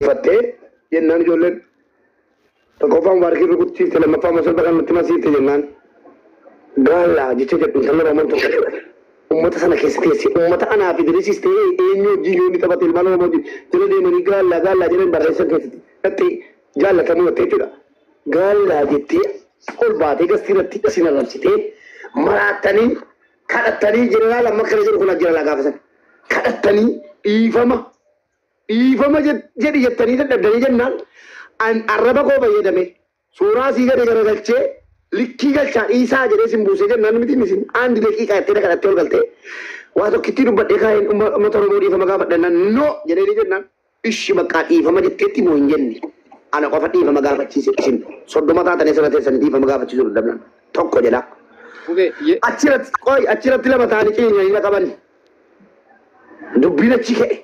فتة جنان جولن تكوفام واركي ركوتي سلام فام مسل بكان متمسي تجنان قال لا جيت جت نتمنى رومان تكلم أمة سنة كيس أمة أنا في درس استوى إنه جيلوني تبى تلمانو موجود جلدي مني قال لا جلدي بريسة كيس تتي قال لا كانوا تيجي قال لا جيت كل بعدين كسيرتي كسينا لمسيتي مراتني كاتني جنرال لما كريزر كنا جنرال كافسن كاتني إيفما جدي جتني تدري جنان أن أربعة كوبا يدمه سورة سيجا دجاجة كلتة لكي كلتة إيسا جدي سيمبوسة جنان متى نسين عند لكي كاتيرا كاتير كلتة واتو كتير بدك هاي مطر مودي فما كابت جنان نو جدي جنان إيش بكات إيفما جتتي موينجني أنا قفت إيفما كابت سين صدق ما تاني سنة سنة إيفما كابت سيزور دبلان توكو جلا أشيرت تلا بتاني كي يعني كابن دبينا تيجي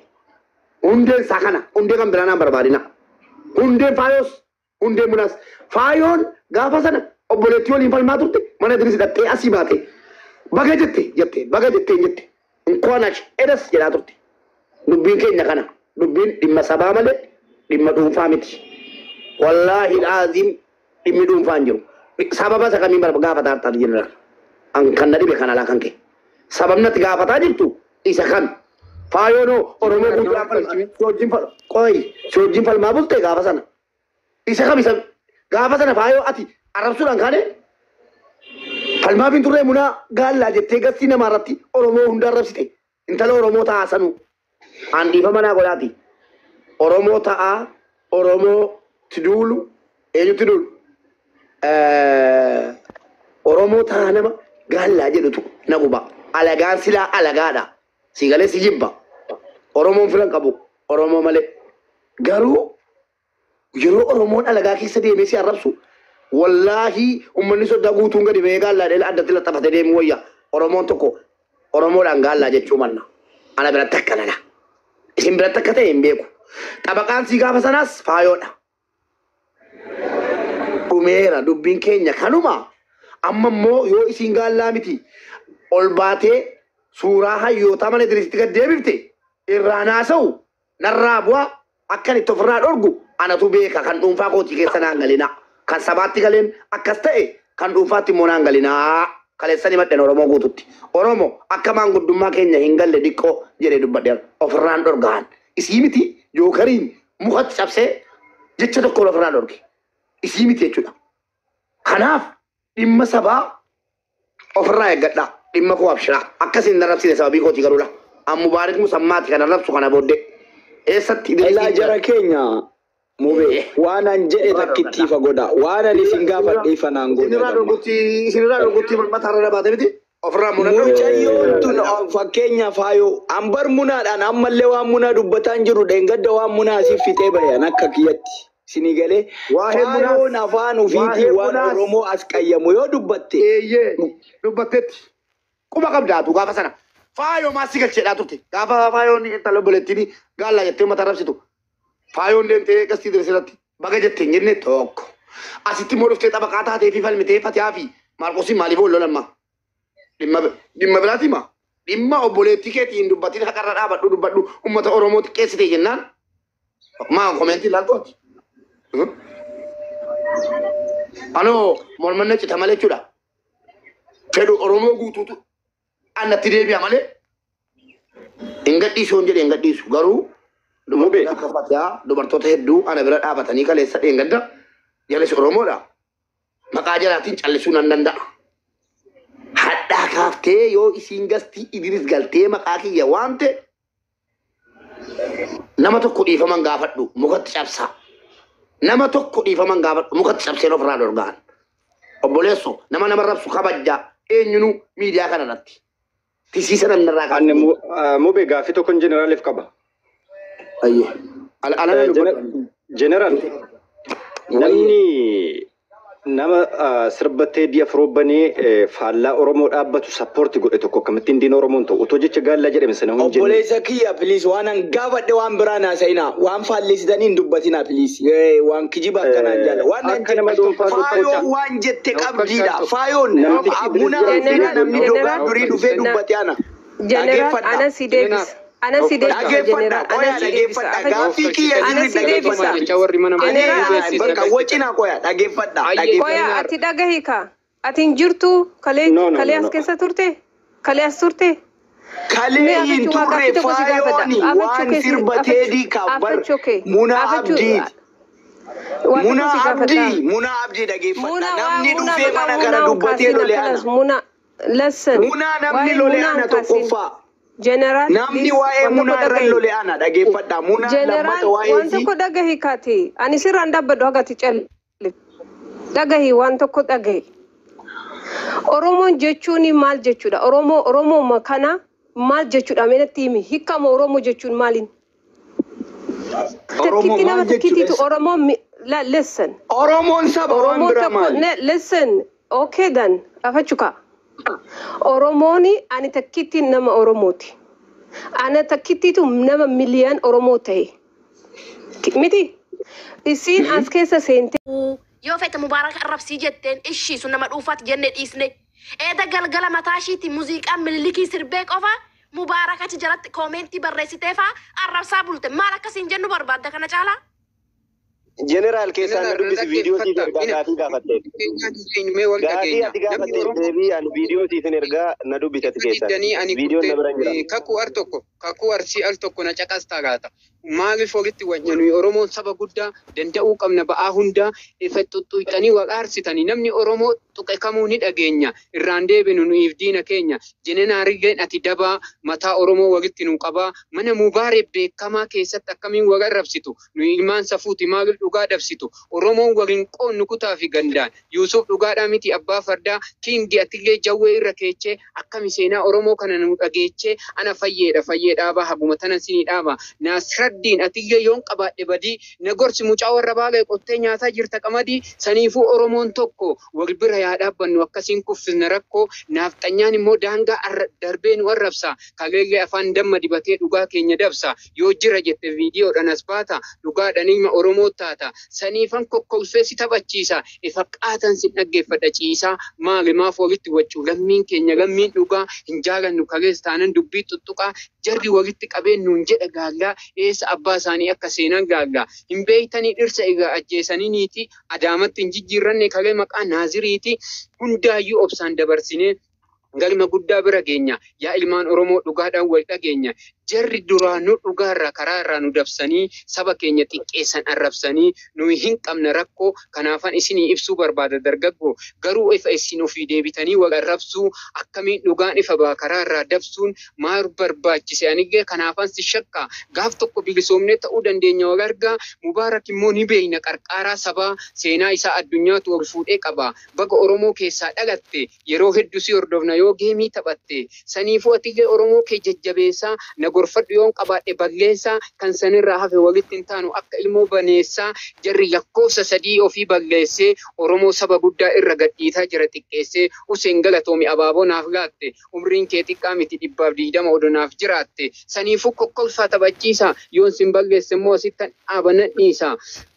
unde sakana unde kan berana barbarina unde fayos unde munas fayon gafa sana oboleti oli fal maturte mana dirisi datte asibate bagajette inqonach edas jela turte dubbin kenya kana dubbin dimma sabamale dimma dum famiti wallahi alazim dimmi dum fanjiru sababa sakami bar gafa tar general an kan dibe kana la kanke sababna gafa ta jirtu isa kan Fayono oromo gudra sojin fal mabul te gafa sana isa kamisa gafa sana fayo ati arab sudan kane fal mabin turre muna galla jette gasina marati oromo hunda rabsite intalo oromo ta asanu andi famana golati oromo ta oromo tidulu eju tidulu oromo ta nama galla jedutu naguba alagan sila alagada sigale sijibba oromo filan kabu oromo male garu yero oromo alaga ki sade me si arabsu wallahi umman so dagu tunga di bega la del adda tila tafate de moya oromo toko oromo dangalla je chumanna ana bela takana la isim bela takate embeku tabakan si gafa sanas fayoda umera dubbin kenya kanuma amma mo yo isingalla miti olbate suuraa hayyoota mana diriisti gad deebifte irraa naasa'u narraa bu'aa akkan itti ofirraa dhorgu anatu beeka kan dhuunfaa kootii keessa naan galina kan sabaatti galeen akkas ta'e kan dhuunfaatti immoo naan galina kaleessanii madden oromoo guututti oromoo akka maanguddummaa keenya hin galle dhiqqoo jedhee dubbadhe ofirraan dhorgaan isii miti jookariin mukatti cabsee jecha tokko ofirraa dhorge isii miti jechuudha kanaaf dhimma sabaa ofirraa eeggadhaa dimma ko abshira akkasin narabsine sababii kooti garula am mubarak musammaati kana rabsu kana bodde esatti illa jara kenya mube wana nje takitifa goda wana ni singafa ifana ngoda sinira doguti matara baade biti ofra muna muchayo tun fa kenya fayo ambar muna dan amalle wa muna dubbatan jiru de ngadda wa muna sifite bayana kakiyatti sinigale fayo nafanu fiti wa romo askayamu yo dubbatte dubbattetti kuma qabdaatu gafa sana fayo maasigal jedha turte gafa fayo ni talo bolettini galla jette mata rabsitu fayo ndemte qasti dirselatti baga jette jenne tokko asitti modofte tabaqata te fi falmite fatiafi marqosi mali bollo lamma dimma belatima dimma oboletti keti indubbatin haqarra dhaabadhu dubbadhu ummata oromo xiqqeessite jennaan ma commenti laltoti ano mormanne citamale chuda fedu oromo guututu annatti deebi'a malee engadhiisu onjedhe engadhiisu garuu dubartoota hedduu ana bira dhaabatanii kaleessa dheengadda jalesi oromoodha maqaa jalaatiin callisuu nan danda'a hadhaa kaaftee yoo isiin gastii idris galtee maqaa kiyya waamte nama tokko dhiifaman gaafadhu mukatti cabsaa nama tokko dhiifaman gaafadhu mukatti cabseen ofirraa dhorgaan obboleesso nama rabsu kabajjaa eenyunu miidiyaa kanarratti tisiisan narraa anne mube gaafi tokko generaalif qaba ayye general namni nama sirbattee diya firoobanii faallaa oromoo dhaabbatu sappoorti godhe tokko kamittiin diin oromoon ta'u otoo jecha gaallaa jedhame sana hin jenne obboleessa kiyya piliis waan an gaafadhe waan biraa naasa'inaa waan faalleessitanii hin dubbatinaa piliis waan kijiba akkanaan jaala waan an faayoo waan jette qabdiidha faayoon abuna namni durii dhufee dubbate ana General ana si deebis أنا سيدي جنرال أنا سيدي كويا أتي دعهيكا أتنجرتو كلي أسكنسا تورتي كلي أسورتي كلي ينتوري فايوني وان سيربتيدي كبر منا عبدي منا عبدي دعيفتا نمني دوفي منا كنا دوبتي لوليانا منا لسن منا نمني لوليانا تكوفا جنرال نمني واي منا رلوليانا دعيفتا منا لما تواي وانتو كو دعهيكاتي أني سيراندا بدوغاتي چل دعهي وانتو كو دعهي Oromoon jechuun maal jechuudha? Oromoo makana maal jechuudha? Meena tiimi hiikama Oromoo jechuun maaliin? Oromoo maal jechuudha? Oromoo listen. Oromoon saba waan biraa maali? Listen. Okay then. Afachuka. Oromooni ani takkitti nama Oromooti. Ana takkittitu nama miliyan Oromoo ta'e. Miti? Isiin as keessa seente. Yoo fete Mubaarak arrabsii jetteen ishii sun nama dhuunfaatti jennee dhiisne. Eeda galgala mataashiitti muuziqaan mililikii sirbee qofa Mubaarakatti jalatti koomentii barreessitee faa arrabsaa bulte maal akkasiin jennu barbaadda kana caalaa? General keessaa na dubbisi viidiyoo siitiin ergaa gaaffii gaafattee. Gaaffii ati gaafattee deebii ani viidiyoo siitiin ergaa na dubbisatti keessaa. Viidiyoon na bira jira. Kakuu arsii al tokko na caqastaa gaata. Maaliif walitti wajjanu Oromoon saba guddaa danda'uu qabna ba'aa hundaa ifa xuxxuuxanii waqaarsitanii namni Oromoo tuqe kamuu ni dhageenya irraan deebinu nuyiif diina keenya jenenaarilleen ati dabaa mataa Oromoo walitti nu qabaa mana Mubaaree beekamaa keessatti akkamiin wal arrabsitu nu ilmaan safuuti maaliif dhugaa dhabsitu Oromoon waliin qoonnu kutaa fi gandaan Yuusuf dhugaadhaa miti abbaa fardaa kiingi atillee jawwee irra keechee akkami seenaa Oromoo kana nu dhageechee ana fayyeedhaabaa haguma tana sinii dhaabaa Nasraddin atillee yoon qabaadhe badii na gorsi mucaa warra baagee qottee nyaataa jirta qamadii saniifuu Oromoon tokko wal bira yaa dhaabbannu akkasiin kuffisna rakkoo naaftanyaan immoo daangaa darbee nu arrabsa kaleellee afaan damma dibatee dhugaa keenya dabsa yoo jira jette viidiyoodhaan as baata dhugaadhaan ilma Oromoo taata saniifan kokkolfee si taphachiisa ifa qaatan si dhaggeeffadha ciisaa maali maaf walitti wachuu lammiin keenya lammiin dhugaa hin jaalannu kalees taanan dubbii tuttuqaa jarri walitti qabeennuun jedha gaallaa eessa abbaa isaanii akka seenan gaallaa hin beeytanii dhirsa egaa ajjeesaniiniiti adaamatti hin jijjiirranne kalee maqaa naaziriiti hundaayyuu obsaan dabarsinee galma guddaa bira geenya yaa ilmaan Oromoo dhugaadhaan wal dhageenya jarri duraanuu dhugaarraa karaarraa nu dabsanii saba keenya xiqqeessan arrabsanii nuyi hin qabne rakkoo kanaafan isinii ibsuu barbaada dargaggoo garuu ifa isin ofii deebitanii wal arrabsuu akkamiin dhugaan ifa baa karaarraa dabsuun maal barbaachise anigee kanaafan si shakka gaaf tokko bilisoomnee ta'uu dandeenya wal argaa Mubaarak immoo ni beeyna qarqaaraa sabaa seenaa isaa addunyaatu ol fuudhee qaba baga Oromoo keessaa dhalatte yeroo hedduu si hordofna yoo geemii taphatte saniifuu atillee Oromoo kee jajjabeessaa na gorfadhu yoon qabaadhe balleessaa kan sanirraa hafe walitti hin taanu akka ilmoo baneessaa jarri lakkoofsa sadii ofii balleessee Oromoo saba guddaa irra gadhiitaa jira xiqqeessee Useen galatoomi abaaboo naaf laatte umriin kee xiqqaa miti 120 odonaaf jiraatte saniifuu kokkolfaa taphachiisa yoon sin balleesse immoo asittan dhaabanan dhiisa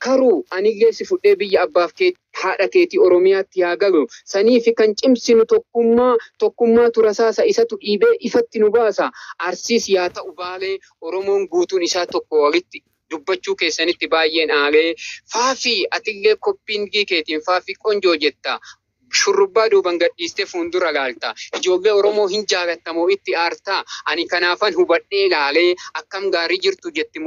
karuu anillee si fudhee biyya abbaaf kee haadha keetii Oromiyaatti haa galu saniifi kan cimsinu tokkummaa turasaasa isatu dhiibee ifatti nu baasa arsiis yaa ta'u baalee Oromoon guutuun isaa tokko walitti dubbachuu keessanitti baay'een aalee faafii atillee koppiingii keetiin faafii qonjoo jetta shurrubbaa duuban gadhiistee fuuldura laalta ijoollee Oromoo hin jaallatamoo itti aartaa ani kanaafan hubadhee laalee akkam gaarii jirtu jetti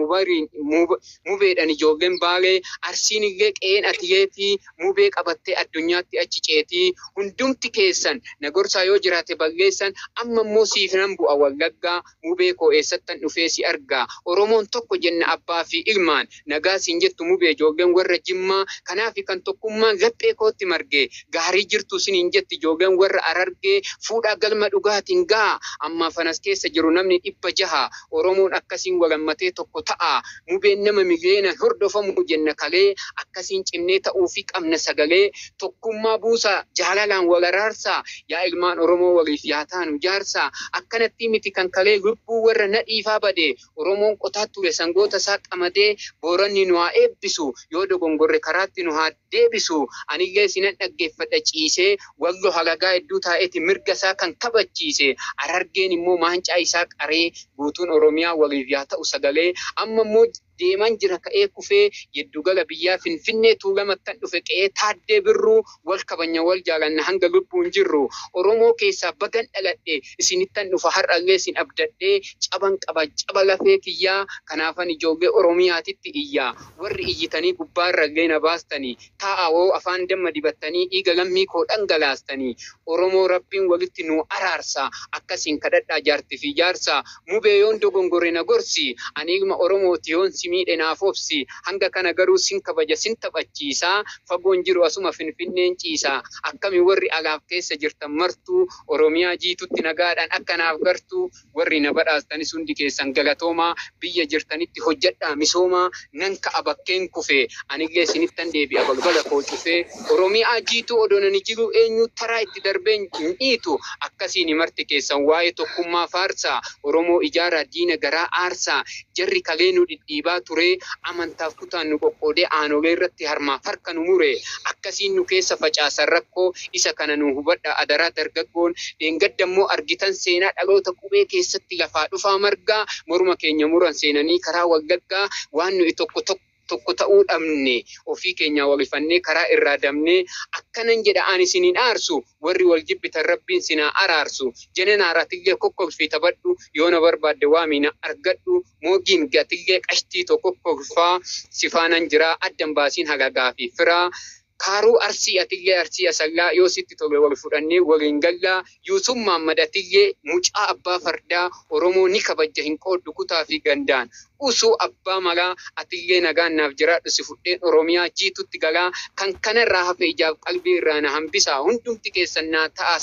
mubeedhaan ijoolleen baalee arsiin illee qe'een atileetii mubee qabattee addunyaatti achi ceetii hundumti keessan na gorsaa yoo jiraate balleessan amma immoo siif nan bu'a wallaggaa mubee koo eessattan dhufee si argaa Oromoon tokko jenna abbaa fi ilmaan nagaa siin jettu mubee ijoolleen warra Jimmaa kanaafi kan tokkummaan laphee kootti margee gaarii jirtu siniin jetti ijoolleen warra Arargee fuudhaa galma dhugaatiin gaa amma fanas keessa jiru namni 600 Oromoon akkasiin walammatee tokko ta'a mubeen nama miliyoona hordofamu jenna kalee akkasiin cimnee ta'uu fi qabna sagalee tokkummaa buusa jaalalaan wal araarsaa yaa ilmaan Oromoo waliif yaa taanu jaarsaa akkanatti miti kan kalee lubbuu warra nadhiifaa badee Oromoon qotaa ture sangoota isaa qamadee booranni nu haa eebbisu yoo dogongorre karaatti nu haa deebisu anillee sinan dhaggeeffadha dhiisee wallo halagaa hedduu taa'eeti mirga isaa kan kabachiise Harargeen immoo maancaa isaa qaree guutuun Oromiyaa waliif yaa ta'u sagalee amma immoo deeman jira ka'ee kufee yeddugala biyyaa Finfinnee tuulamattan dhufe qe'ee Taaddee Birruu wal kabanya wal jaalanna hanga lubbuun jirru Oromoo keessaa bagan dhaladhe isinittan dhufa har'allee isin abdadhee caban qaba caba lafee kiyyaa kanaafan ijoollee Oromiyaatitti iyyaa warri iyyitanii gubbaarrallee na baastanii taa'awoo afaan damma dibattanii dhiiga lammii koo dhangalaastanii Oromoo rabbiin walitti nu araarsa akkasiin kadhadhaa jaartii fi jaarsa mubee yoon dogongore na gorsi ani ilma Oromooti yoon miidhe naaf obsi hanga kana garuu sin kabaja sin taphachiisaa fagoon jiru asuma Finfinneen ciisaa akkami warri alaaf keessa jirtan martuu Oromiyaa jiitutti nagaadhaan akkanaaf gartuu warri na badhaastanis hundi keessan galatoomaa biyya jirtanitti hojjedhaa misoomaa nan ka'a bakkeen kufe anillee sinittan deebi'a balbala koo cufee Oromiyaa jiituu odoonani jiru eenyu taraa itti darbeen dhiitu akkasiin marti keessan waa'ee tokkummaa faarsaa Oromoo ijaaraa diina garaa aarsaa jarri kaleenuu dhidhiibaa ture amantaaf kutaan nu qoqqoodee aanolee irratti harmaa farka nu mure akkasiin nu keessa facaasan rakkoo isa kana nu hubadha adaraa dargaggoon dheengaddammoo argitan seenaa dhaloota qubee keessatti lafaa dhufaa margaa morma keenya muran seenanii karaa wagaggaa waan nuyi tokko ta'uu dhabne ofii keenya walifannee karaa irraa damnee akkanan jedha ani isiniin aarsu warri wal jibbitan rabbiin sinaa araarsu jenen haaratillee kokkolfii taphadhu yoo na barbaadde waamina argadhu moogiin gatillee qashtii tokkoffaa sifaanan jiraa addan baasiin hagagaa fi firaa Kaaruu arsii atillee arsii asallaa yoo sitti tole wal fudhannee waliin gallaa Yuusuf Muhammad atillee mucaa abbaa fardaa Oromoo ni kabajja hin qooddu kutaa fi gandaan usuu abbaa malaa atillee nagaan naaf jiraadhu si fudheen Oromiyaa jiitutti galaa kan kanarraa hafe ijaaf qalbii irraa na hambisaa hundumti keessan naa ta'a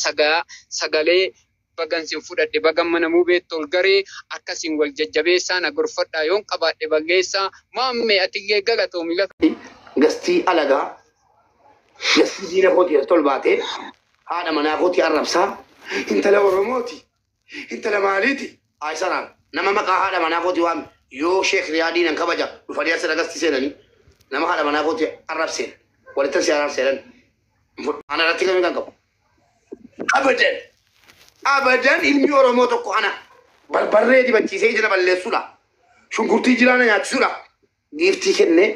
sagalee bagansin fudhadhe bagan mana muubeetti ol garee akkasiin wal jajjabeessaa na gorfadhaa yoon qabaadhe balleessaa maammee atillee galatoomi lafa gastii alagaa gastii diina kooti tolbaatee haadha manaa kooti arrabsaa intala Oromooti intala maaliiti aayisaraan nama maqaa haadha manaa kooti waame yoo Sheekh Riyaadii nan kabaja dhufanii asirra gastii seenanii nama haadha manaa kooti arrabseen walitti si arrabseen ana irratti kamii kan qabu abadan ilmi Oromoo tokko ana barbarree dibachiisee ija balleessuudha shunkurtii jiraana nyaachisuudha giiftii kennee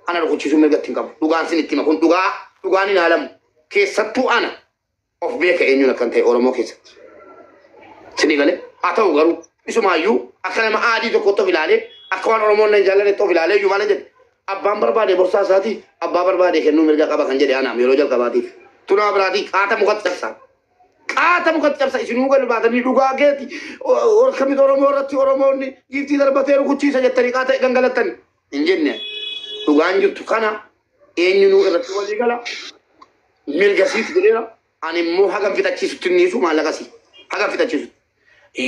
ana dhuguchiisuu mirgatti hin qabu dhugaan sin itti makun dhugaan hin haalamu keessattuu ana of beeka eenyuun akkan ta'e Oromoo keessatti sinii galee haa ta'u garuu isumaayyuu akka nama aadii tokkotti of ilaalee akka waan Oromoon na hin jaallannetti of ilaalee iyyuu maal jedhe abbaan barbaade borsaa isaatii abbaa barbaade kennuu mirga qaba kan jedhe anaam yeroo jalqabaatiif tunaa biraatii qaata mukatti cabsa isinuu gadi baatanii dhugaa keeti orkamit Oromoo irratti Oromoonni giiftii darbatee rukuchiisa jettanii qaata gangalattanii hin jenne dhugaan jirtu kana eenyunuu irratti walii gala mirgasiif jedheera ani immoo hagam fixachiisutti niisu maallaqasi hagam fixachiisutti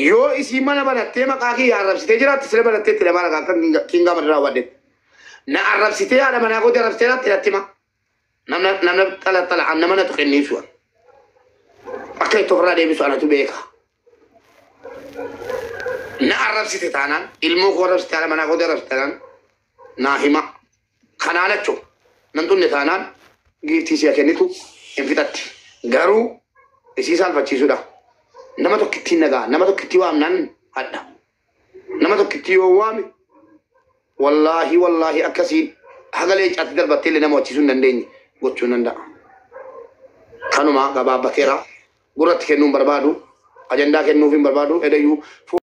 yoo isii mana banattee maqaa kee arrabsitee jiraatte sila banattee itti lamaa ragaa kan kiingaa madarraa waddeet na arrabsitee haadha manaa kooti arrabsitee irratti hidhatti ma namna xala nama na tuqenniisu akka itti ofirraa deebisu anatu beeka na arrabsite taanaan ilmoo koo arrabsite haadha manaa kooti arrabsite taanaan naa hima kanaan acho nan tunne taanaan giiftii si'a kennitu hin fixatti garuu isii saalfachiisuudha nama tokkittiin nagaa nama tokkittii waamnaan hadha nama tokkittii yoo waame wallaahi akkasiin hagalee caatti darbattee illee nama wachiisuu hin dandeenye gochuu danda'a kanuma gabaabbateera gurratti kennuun barbaadu ajandaa kennuuf hin barbaadu edayyuu